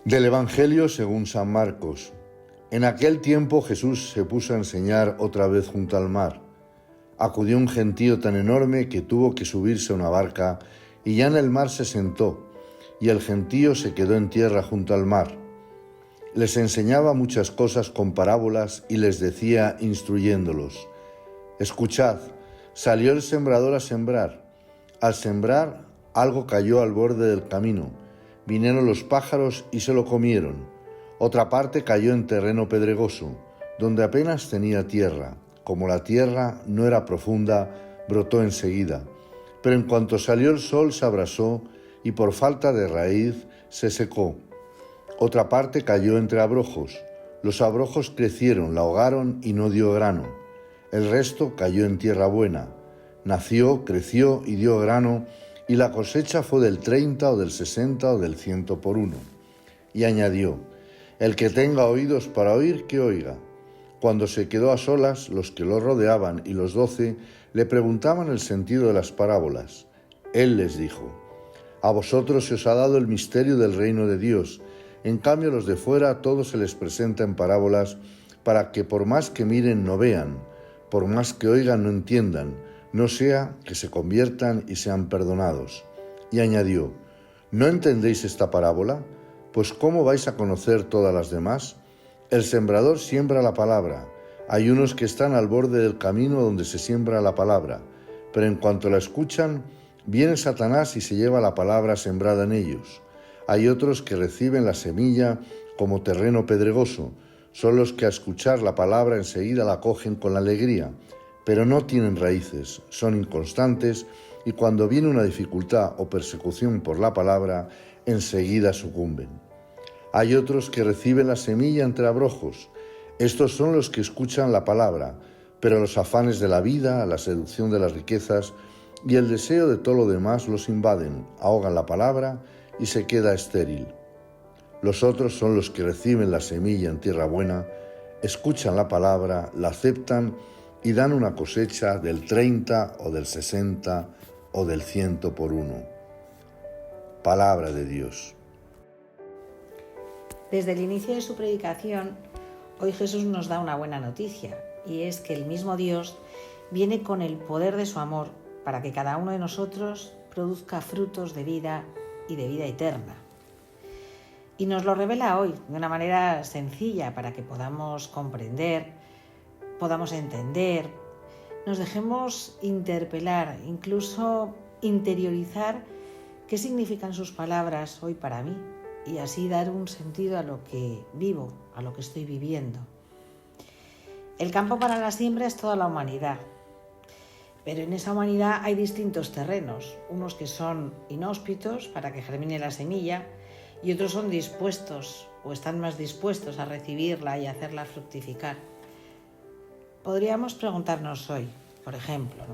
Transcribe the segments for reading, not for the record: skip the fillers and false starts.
Del Evangelio según San Marcos. En aquel tiempo Jesús se puso a enseñar otra vez junto al mar. Acudió un gentío tan enorme que tuvo que subirse a una barca y ya en el mar se sentó, y el gentío se quedó en tierra junto al mar. Les enseñaba muchas cosas con parábolas y les decía instruyéndolos: Escuchad, salió el sembrador a sembrar. Al sembrar, algo cayó al borde del camino. Vinieron los pájaros y se lo comieron. Otra parte cayó en terreno pedregoso, donde apenas tenía tierra. Como la tierra no era profunda, brotó enseguida. Pero en cuanto salió el sol se abrasó y por falta de raíz se secó. Otra parte cayó entre abrojos. Los abrojos crecieron, la ahogaron y no dio grano. El resto cayó en tierra buena. Nació, creció y dio grano, y la cosecha fue del 30 o del 60 o del 100 por uno. Y añadió: el que tenga oídos para oír, que oiga. Cuando se quedó a solas, los que lo rodeaban y los 12 le preguntaban el sentido de las parábolas. Él les dijo: a vosotros se os ha dado el misterio del reino de Dios. En cambio, a los de fuera a todos se les presenta en parábolas, para que por más que miren no vean, por más que oigan no entiendan, no sea que se conviertan y sean perdonados. Y añadió: ¿no entendéis esta parábola? Pues ¿cómo vais a conocer todas las demás? El sembrador siembra la palabra. Hay unos que están al borde del camino donde se siembra la palabra, pero en cuanto la escuchan, viene Satanás y se lleva la palabra sembrada en ellos. Hay otros que reciben la semilla como terreno pedregoso. Son los que a escuchar la palabra enseguida la cogen con alegría, pero no tienen raíces, son inconstantes y cuando viene una dificultad o persecución por la palabra, enseguida sucumben. Hay otros que reciben la semilla entre abrojos. Estos son los que escuchan la palabra, pero los afanes de la vida, la seducción de las riquezas y el deseo de todo lo demás los invaden, ahogan la palabra y se queda estéril. Los otros son los que reciben la semilla en tierra buena, escuchan la palabra, la aceptan y dan una cosecha del 30 o del 60 o del 100 por uno. Palabra de Dios. Desde el inicio de su predicación, hoy Jesús nos da una buena noticia, y es que el mismo Dios viene con el poder de su amor para que cada uno de nosotros produzca frutos de vida y de vida eterna. Y nos lo revela hoy de una manera sencilla para que podamos comprender, podamos entender, nos dejemos interpelar, incluso interiorizar qué significan sus palabras hoy para mí y así dar un sentido a lo que vivo, a lo que estoy viviendo. El campo para la siembra es toda la humanidad, pero en esa humanidad hay distintos terrenos, unos que son inhóspitos para que germine la semilla y otros son dispuestos o están más dispuestos a recibirla y hacerla fructificar. Podríamos preguntarnos hoy, por ejemplo,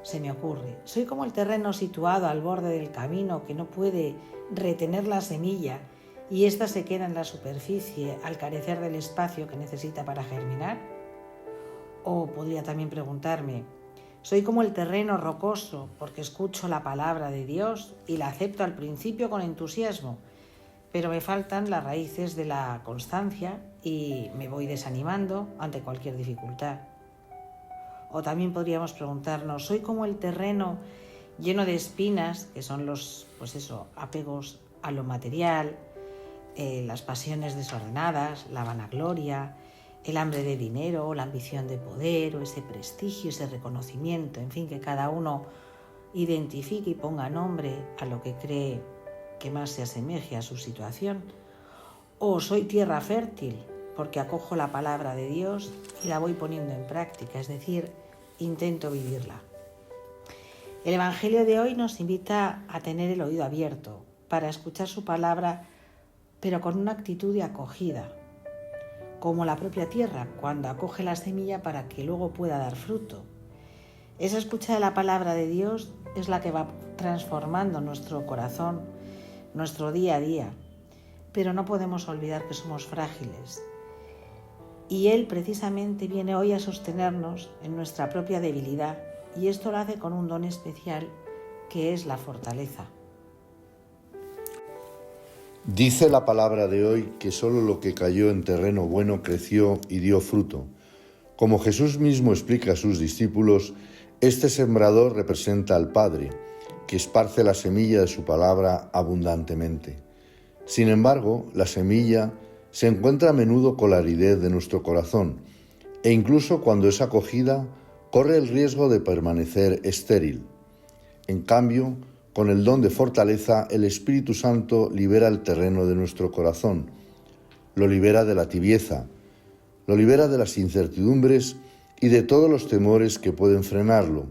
se me ocurre, ¿soy como el terreno situado al borde del camino que no puede retener la semilla y ésta se queda en la superficie al carecer del espacio que necesita para germinar? O podría también preguntarme, ¿soy como el terreno rocoso porque escucho la palabra de Dios y la acepto al principio con entusiasmo, pero me faltan las raíces de la constancia y me voy desanimando ante cualquier dificultad? O también podríamos preguntarnos, ¿soy como el terreno lleno de espinas, que son los apegos a lo material, las pasiones desordenadas, la vanagloria, el hambre de dinero, la ambición de poder, o ese prestigio, ese reconocimiento, en fin, que cada uno identifique y ponga nombre a lo que cree que más se asemeje a su situación? ¿O soy tierra fértil porque acojo la palabra de Dios y la voy poniendo en práctica, es decir, intento vivirla? El Evangelio de hoy nos invita a tener el oído abierto para escuchar su palabra, pero con una actitud de acogida, como la propia tierra cuando acoge la semilla para que luego pueda dar fruto. Esa escucha de la palabra de Dios es la que va transformando nuestro corazón, nuestro día a día, pero no podemos olvidar que somos frágiles. Y Él precisamente viene hoy a sostenernos en nuestra propia debilidad, y esto lo hace con un don especial que es la fortaleza. Dice la palabra de hoy que solo lo que cayó en terreno bueno creció y dio fruto. Como Jesús mismo explica a sus discípulos, este sembrador representa al Padre, que esparce la semilla de su palabra abundantemente. Sin embargo, la semilla se encuentra a menudo con la aridez de nuestro corazón, e incluso cuando es acogida, corre el riesgo de permanecer estéril. En cambio, con el don de fortaleza, el Espíritu Santo libera el terreno de nuestro corazón, lo libera de la tibieza, lo libera de las incertidumbres y de todos los temores que pueden frenarlo,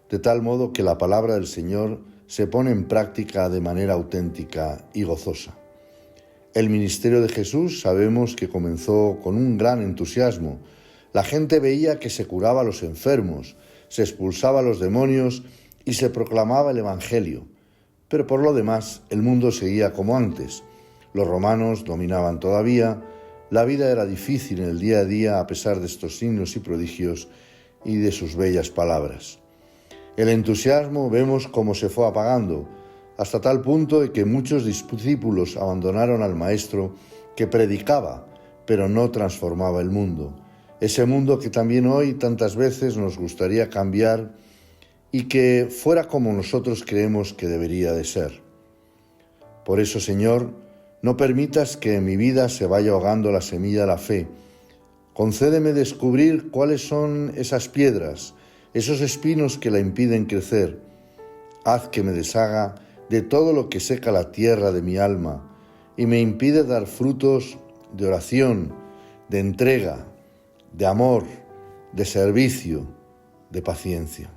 de tal modo que la palabra del Señor se pone en práctica de manera auténtica y gozosa. El ministerio de Jesús sabemos que comenzó con un gran entusiasmo. La gente veía que se curaba a los enfermos, se expulsaba a los demonios y se proclamaba el Evangelio. Pero por lo demás, el mundo seguía como antes. Los romanos dominaban todavía, la vida era difícil en el día a día a pesar de estos signos y prodigios y de sus bellas palabras. El entusiasmo vemos cómo se fue apagando, hasta tal punto de que muchos discípulos abandonaron al Maestro que predicaba, pero no transformaba el mundo. Ese mundo que también hoy tantas veces nos gustaría cambiar y que fuera como nosotros creemos que debería de ser. Por eso, Señor, no permitas que en mi vida se vaya ahogando la semilla de la fe. Concédeme descubrir cuáles son esas piedras, esos espinos que la impiden crecer. Haz que me deshaga de todo lo que seca la tierra de mi alma y me impide dar frutos de oración, de entrega, de amor, de servicio, de paciencia.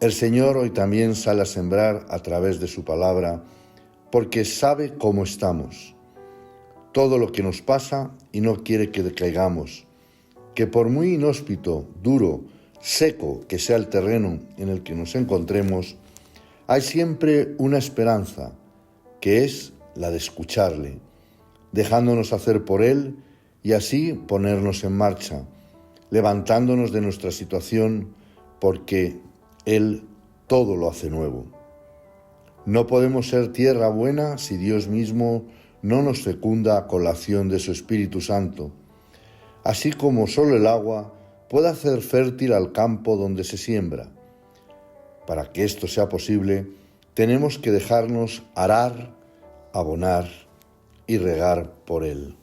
El Señor hoy también sale a sembrar a través de su palabra, porque sabe cómo estamos, todo lo que nos pasa y no quiere que decaigamos, que por muy inhóspito, duro, seco que sea el terreno en el que nos encontremos, hay siempre una esperanza, que es la de escucharle, dejándonos hacer por Él y así ponernos en marcha, levantándonos de nuestra situación, porque Él todo lo hace nuevo. No podemos ser tierra buena si Dios mismo no nos fecunda con la acción de su Espíritu Santo, así como solo el agua puede hacer fértil al campo donde se siembra. Para que esto sea posible, tenemos que dejarnos arar, abonar y regar por Él.